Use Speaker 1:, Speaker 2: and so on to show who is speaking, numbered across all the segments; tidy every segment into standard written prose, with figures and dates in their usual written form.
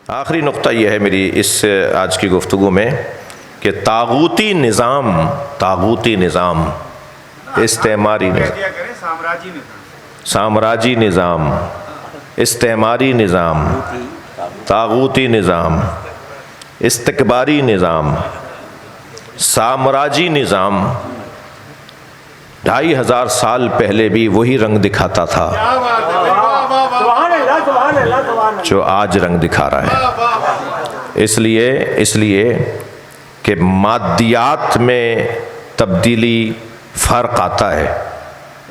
Speaker 1: آخری نقطہ یہ ہے میری اس آج کی گفتگو میں کہ طاغوتی نظام استعماری سامراجی نظام استعماری نظام طاغوتی نظام استکباری نظام سامراجی نظام 2500 سال پہلے بھی وہی رنگ دکھاتا تھا جو آج رنگ دکھا رہا ہے۔ اس لیے کہ مادیات میں تبدیلی فرق آتا ہے،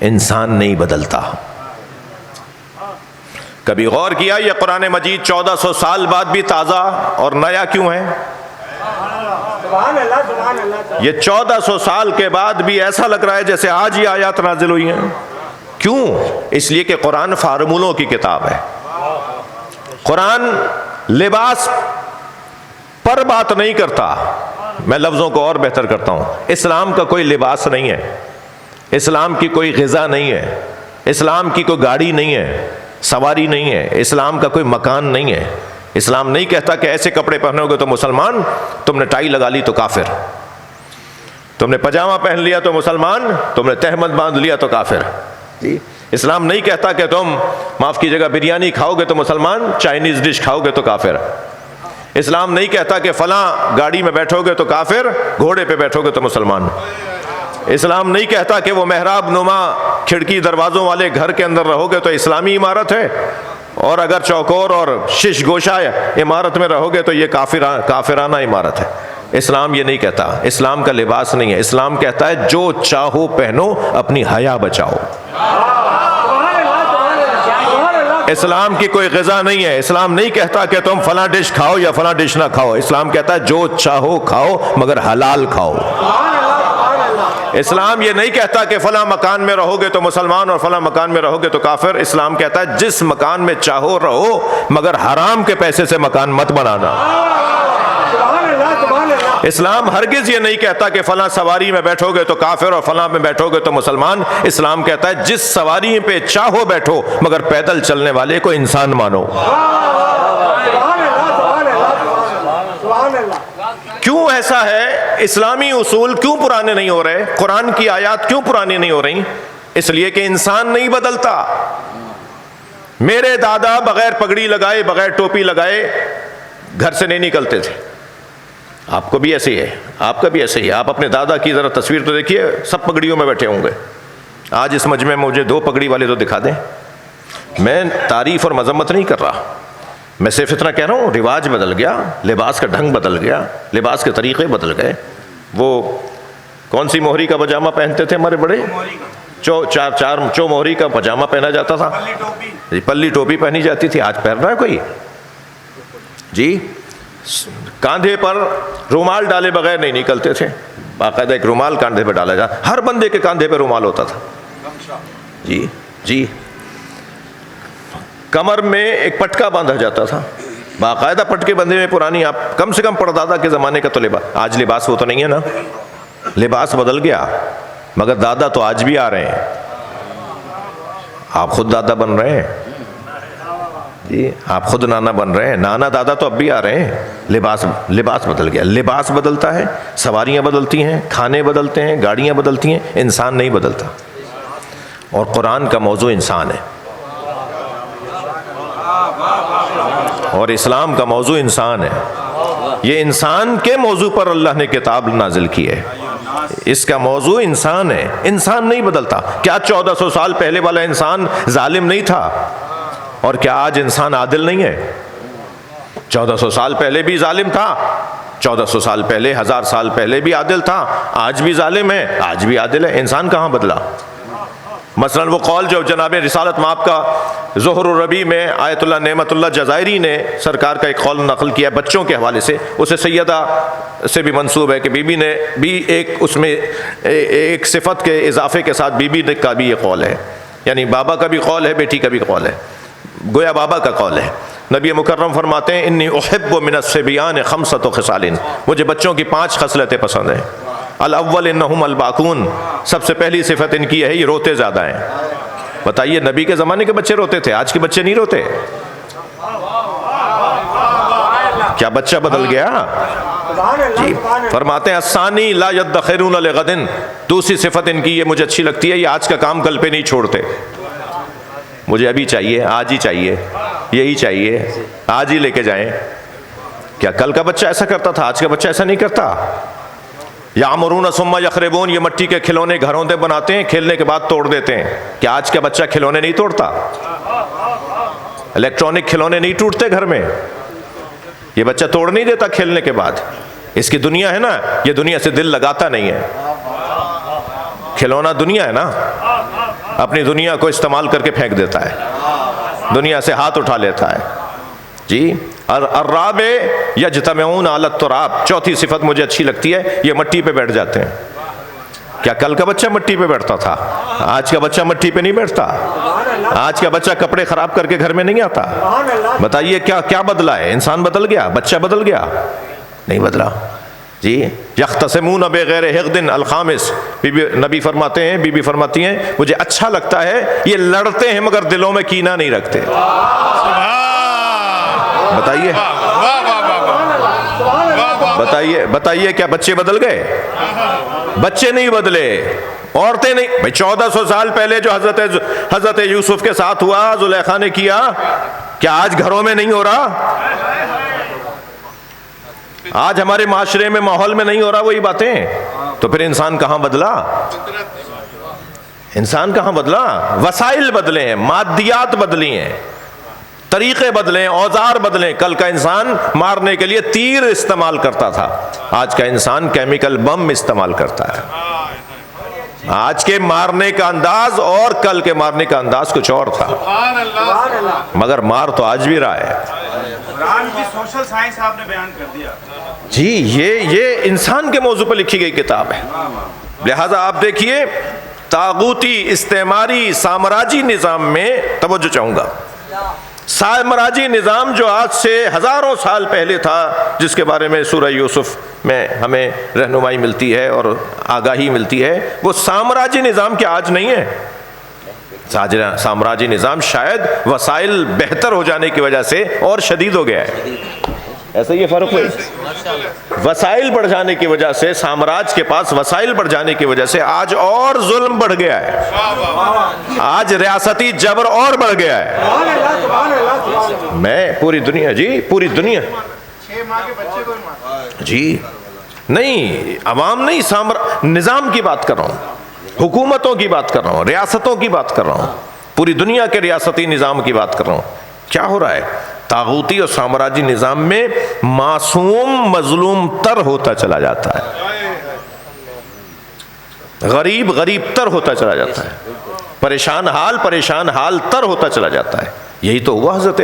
Speaker 1: انسان نہیں بدلتا۔ کبھی غور کیا یہ قرآن مجید 1400 سال بعد بھی تازہ اور نیا کیوں ہے؟ یہ 1400 سال کے بعد بھی ایسا لگ رہا ہے جیسے آج ہی آیات نازل ہوئی ہیں۔ کیوں؟ اس لیے کہ قرآن فارمولوں کی کتاب ہے۔ قرآن لباس پر بات نہیں کرتا، میں لفظوں کو اور بہتر کرتا ہوں۔ اسلام کا کوئی لباس نہیں ہے، اسلام کی کوئی غذا نہیں ہے، اسلام کی کوئی گاڑی نہیں ہے، سواری نہیں ہے، اسلام کا کوئی مکان نہیں ہے۔ اسلام نہیں کہتا کہ ایسے کپڑے پہنو گے تو مسلمان، تم نے ٹائی لگا لی تو کافر، تم نے پاجامہ پہن لیا تو مسلمان، تم نے تہمت باندھ لیا تو کافر۔ اسلام نہیں کہتا کہ تم معاف کی جگہ بریانی کھاؤ گے تو مسلمان، چائنیز ڈش کھاؤ گے تو کافر۔ اسلام نہیں کہتا کہ فلاں گاڑی میں بیٹھو گے تو کافر، گھوڑے پہ بیٹھو گے تو مسلمان۔ اسلام نہیں کہتا کہ وہ محراب نما کھڑکی دروازوں والے گھر کے اندر رہو گے تو اسلامی عمارت ہے، اور اگر چوکور اور شش گوشہ عمارت میں رہو گے تو یہ کافرانہ عمارت ہے۔ اسلام یہ نہیں کہتا، اسلام کا لباس نہیں ہے۔ اسلام کہتا ہے جو چاہو پہنو، اپنی حیا بچاؤ۔ اسلام کی کوئی غذا نہیں ہے۔ اسلام نہیں کہتا کہ تم فلاں ڈش کھاؤ یا فلاں ڈش نہ کھاؤ۔ اسلام کہتا ہے جو چاہو کھاؤ مگر حلال کھاؤ۔ اسلام یہ نہیں کہتا کہ فلاں مکان میں رہو گے تو مسلمان اور فلاں مکان میں رہو گے تو کافر۔ اسلام کہتا ہے جس مکان میں چاہو رہو مگر حرام کے پیسے سے مکان مت بنانا۔ اسلام ہرگز یہ نہیں کہتا کہ فلاں سواری میں بیٹھو گے تو کافر اور فلاں میں بیٹھو گے تو مسلمان۔ اسلام کہتا ہے جس سواری پہ چاہو بیٹھو مگر پیدل چلنے والے کو انسان مانو۔ کیوں ایسا ہے؟ اسلامی اصول کیوں پرانے نہیں ہو رہے؟ قرآن کی آیات کیوں پرانی نہیں ہو رہی؟ اس لیے کہ انسان نہیں بدلتا۔ میرے دادا بغیر پگڑی لگائے بغیر ٹوپی لگائے گھر سے نہیں نکلتے تھے۔ آپ کو بھی ایسے ہی ہے، آپ کا بھی ایسے ہی ہے۔ آپ اپنے دادا کی ذرا تصویر تو دیکھیے، سب پگڑیوں میں بیٹھے ہوں گے۔ آج اس مجمع میں مجھے 2 پگڑی والے تو دکھا دیں۔ میں تعریف اور مذمت نہیں کر رہا، میں صرف اتنا کہہ رہا ہوں رواج بدل گیا، لباس کا ڈھنگ بدل گیا، لباس کے طریقے بدل گئے۔ وہ کون سی مہری کا پاجامہ پہنتے تھے ہمارے بڑے؟ چو مہری کا پاجامہ پہنا جاتا تھا، پلی ٹوپی پہنی جاتی تھی۔ آج پہن رہا ہے کوئی؟ جی، کاندھے پر رومال ڈالے بغیر نہیں نکلتے تھے، باقاعدہ ایک رومال کاندھے پہ ڈالا جاتا، ہر بندے کے کاندھے پہ رومال ہوتا تھا۔ جی، کمر میں ایک پٹکا باندھا جاتا تھا، باقاعدہ پٹکے بندھے میں پرانی، آپ کم سے کم پردادا کے زمانے کا تو لباس۔ آج لباس وہ تو نہیں ہے نا، لباس بدل گیا، مگر دادا تو آج بھی آ رہے ہیں۔ آپ خود دادا بن رہے ہیں، جی آپ خود نانا بن رہے ہیں، نانا دادا تو اب بھی آ رہے ہیں۔ لباس بدل گیا، لباس بدلتا ہے، سواریاں بدلتی ہیں، کھانے بدلتے ہیں، گاڑیاں بدلتی ہیں، انسان نہیں بدلتا۔ اور قرآن کا موضوع انسان ہے، اور اسلام کا موضوع انسان ہے۔ یہ انسان کے موضوع پر اللہ نے کتاب نازل کی ہے، اس کا موضوع انسان ہے، انسان نہیں بدلتا۔ کیا 1400 سال پہلے والا انسان ظالم نہیں تھا؟ اور کیا آج انسان عادل نہیں ہے؟ 1400 سال پہلے بھی ظالم تھا، 1400 سال پہلے، 1000 سال پہلے بھی عادل تھا، آج بھی ظالم ہے، آج بھی عادل ہے۔ انسان کہاں بدلا؟ مثلا وہ قول جو جناب رسالت مآب کا ظہر الربیع میں آیت اللہ نعمت اللہ جزائری نے سرکار کا ایک قول نقل کیا ہے بچوں کے حوالے سے، اسے سیدہ سے بھی منسوب ہے کہ بی بی نے بھی ایک اس میں ایک صفت کے اضافے کے ساتھ بی بی کا بھی یہ قول ہے، یعنی بابا کا بھی قول ہے، بیٹی کا بھی قول ہے، گویا بابا کا قول ہے۔ نبی مکرم فرماتے ہیں انی احب من الصبیان 5 خصال، مجھے بچوں کی 5 خصلتیں پسند ہیں۔ الاول انہم الباکون، سب سے پہلی صفت ان کی ہے یہ روتے زیادہ ہیں۔ بتائیے نبی کے زمانے کے بچے روتے تھے، آج کے بچے نہیں روتے۔ کیا بچہ بدل گیا؟ جی فرماتے ہیں الثانی لا یدخرون لغد، دوسری صفت ان کی یہ مجھے اچھی لگتی ہے، یہ آج کا کام کل پہ نہیں چھوڑتے. مجھے ابھی چاہیے، آج ہی چاہیے، یہی چاہیے، آج ہی لے کے جائیں. کیا کل کا بچہ ایسا کرتا تھا؟ آج کا بچہ ایسا نہیں کرتا. یعمرون ثم یخربون، یہ مٹی کے کھلونے گھروں سے بناتے ہیں، کھیلنے کے بعد توڑ دیتے ہیں. کیا آج کا بچہ کھلونے نہیں توڑتا؟ الیکٹرانک کھلونے نہیں ٹوٹتے گھر میں؟ یہ بچہ توڑ نہیں دیتا کھیلنے کے بعد. اس کی دنیا ہے نا، یہ دنیا سے دل لگاتا نہیں ہے. کھلونا دنیا ہے نا، اپنی دنیا کو استعمال کر کے پھینک دیتا ہے، دنیا سے ہاتھ اٹھا لیتا ہے. جی الرابع یجتمعون علی التراب، چوتھی صفت مجھے اچھی لگتی ہے، یہ مٹی پہ بیٹھ جاتے ہیں. کیا کل کا بچہ مٹی پہ بیٹھتا تھا؟ آج کا بچہ مٹی پہ نہیں بیٹھتا. آج کا بچہ کپڑے خراب کر کے گھر میں نہیں آتا. بتائیے کیا بدلا ہے؟ انسان بدل گیا؟ بچہ بدل گیا؟ نہیں بدلا. جی یختصمون بغیر حقد. الخامس، نبی فرماتے ہیں، بی بی فرماتی ہیں مجھے اچھا لگتا ہے یہ لڑتے ہیں مگر دلوں میں کینہ نہیں رکھتے. بتائیے بتائیے بتائیے کیا بچے بدل گئے؟ بچے نہیں بدلے، عورتیں نہیں. بھائی 1400 سال پہلے جو حضرت یوسف کے ساتھ ہوا، زلیخا نے کیا، کیا آج گھروں میں نہیں ہو رہا؟ آج ہمارے معاشرے میں، ماحول میں نہیں ہو رہا وہی باتیں؟ تو پھر انسان کہاں بدلا؟ انسان کہاں بدلا؟ وسائل بدلے ہیں، مادیات بدلی ہیں، طریقے بدلیں، اوزار بدلیں. کل کا انسان مارنے کے لیے تیر استعمال کرتا تھا، آج کا انسان کیمیکل بم استعمال کرتا ہے. آج کے مارنے کا انداز اور کل کے مارنے کا انداز کچھ اور تھا، مگر مار تو آج بھی رہا ہے.
Speaker 2: قرآن کی سوشل سائنس آپ نے بیان کر دیا.
Speaker 1: جی یہ انسان کے موضوع پر لکھی گئی کتاب ہے. لہذا آپ دیکھیے طاغوتی استعماری سامراجی نظام میں توجہ چاہوں گا. سامراجی نظام جو آج سے ہزاروں سال پہلے تھا، جس کے بارے میں سورہ یوسف میں ہمیں رہنمائی ملتی ہے اور آگاہی ملتی ہے، وہ سامراجی نظام کیا آج نہیں ہے؟ سامراجی نظام شاید وسائل بہتر ہو جانے کی وجہ سے اور شدید ہو گیا ہے. ایسا یہ فرق ہے، وسائل بڑھ جانے کی وجہ سے، سامراج کے پاس وسائل بڑھ جانے کی وجہ سے آج اور ظلم بڑھ گیا ہے، آج ریاستی جبر اور بڑھ گیا ہے. میں پوری دنیا، جی پوری دنیا،
Speaker 2: 6 ماہ کے بچے کو
Speaker 1: جی نہیں، عوام نہیں، نظام کی بات کر رہا ہوں، حکومتوں کی بات کر رہا ہوں، ریاستوں کی بات کر رہا ہوں، پوری دنیا کے ریاستی نظام کی بات کر رہا ہوں. کیا ہو رہا ہے؟ طاغوتی اور سامراجی نظام میں معصوم مظلوم تر ہوتا چلا جاتا ہے، غریب تر ہوتا چلا جاتا ہے، پریشان حال تر ہوتا چلا جاتا ہے. یہی تو ہوا. حضرت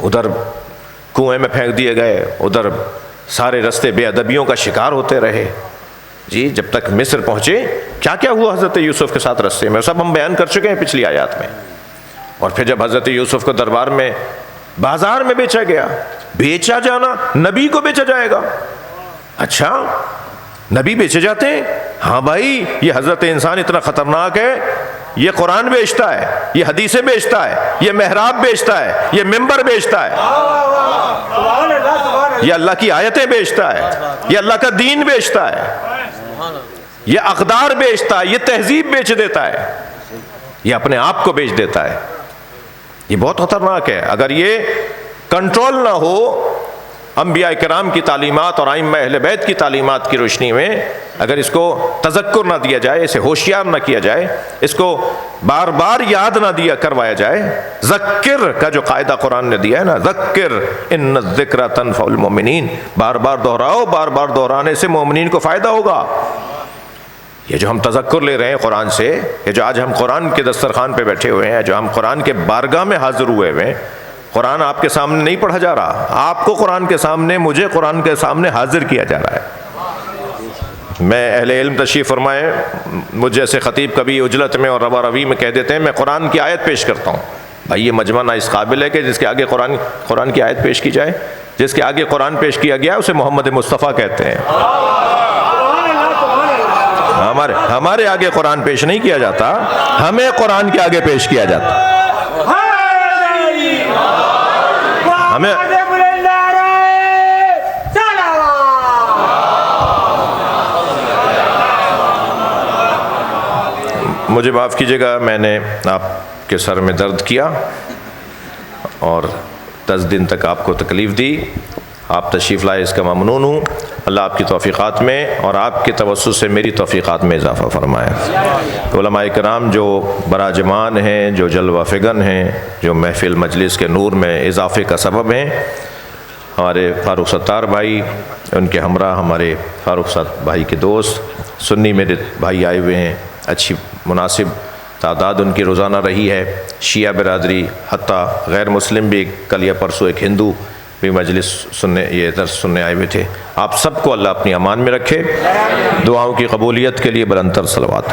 Speaker 1: ادھر کنویں میں پھینک دیے گئے، ادھر سارے رستے بے ادبیوں کا شکار ہوتے رہے. جی جب تک مصر پہنچے کیا کیا ہوا حضرت یوسف کے ساتھ رستے میں، سب ہم بیان کر چکے ہیں پچھلی آیات میں. اور پھر جب حضرت یوسف کو دربار میں، بازار میں بیچا گیا، بیچا جانا، نبی کو بیچا جائے گا. اچھا نبی بیچے جاتے ہیں؟ ہاں بھائی، یہ حضرت انسان اتنا خطرناک ہے، یہ قرآن بیچتا ہے، یہ حدیثیں بیچتا ہے، یہ محراب بیچتا ہے، یہ ممبر بیچتا ہے، یہ اللہ کی آیتیں بیچتا ہے، یہ اللہ کا دین بیچتا ہے، یہ اقدار بیچتا ہے، یہ تہذیب بیچ دیتا ہے، یہ اپنے آپ کو بیچ دیتا ہے. یہ بہت خطرناک ہے. اگر یہ کنٹرول نہ ہو انبیاء کرام کی تعلیمات اور ائمہ اہل بیت کی تعلیمات کی روشنی میں، اگر اس کو تذکر نہ دیا جائے، اسے ہوشیار نہ کیا جائے، اس کو بار بار یاد نہ کروایا جائے، ذکر کا جو قاعدہ قرآن نے دیا ہے نا، ذکر ان الذکر تنفع المؤمنین، بار بار دہراؤ، بار بار دہرانے سے مومنین کو فائدہ ہوگا. یہ جو ہم تذکر لے رہے ہیں قرآن سے، یہ جو آج ہم قرآن کے دسترخوان پہ بیٹھے ہوئے ہیں، جو ہم قرآن کے بارگاہ میں حاضر ہوئے ہیں، قرآن آپ کے سامنے نہیں پڑھا جا رہا، آپ کو قرآن کے سامنے، مجھے قرآن کے سامنے حاضر کیا جا رہا ہے. میں اہل علم تشریف فرمائے، مجھ جیسے خطیب کبھی عجلت میں اور روا روی میں کہہ دیتے ہیں میں قرآن کی آیت پیش کرتا ہوں. بھائی یہ مجمع نہ اس قابل ہے کہ جس کے آگے قرآن کی آیت پیش کی جائے. جس کے آگے قرآن پیش کیا گیا اسے محمد مصطفیٰ کہتے ہیں. ہمارے آگے قرآن پیش نہیں کیا جاتا، ہمیں قرآن کے آگے پیش کیا جاتا. مجھے معاف کیجیے گا، میں نے آپ کے سر میں درد کیا اور 10 دن تک آپ کو تکلیف دی. آپ تشریف لائے، اس کا ممنون ہوں. اللہ آپ کی توفیقات میں اور آپ کے توسط سے میری توفیقات میں اضافہ فرمائے. علماء کرام جو براجمان ہیں، جو جلوہ فگن ہیں، جو محفل مجلس کے نور میں اضافے کا سبب ہیں، ہمارے فاروق ستار بھائی، ان کے ہمراہ ہمارے فاروق بھائی کے دوست سنی میرے بھائی آئے ہوئے ہیں. اچھی مناسب تعداد ان کی روزانہ رہی ہے. شیعہ برادری، حتیٰ غیر مسلم بھی، کل یا پرسوں ایک ہندو بھی مجلس سننے، یہ درس سننے آئے ہوئے تھے. آپ سب کو اللہ اپنی امان میں رکھے. دعاؤں کی قبولیت کے لیے بلند تر صلوات.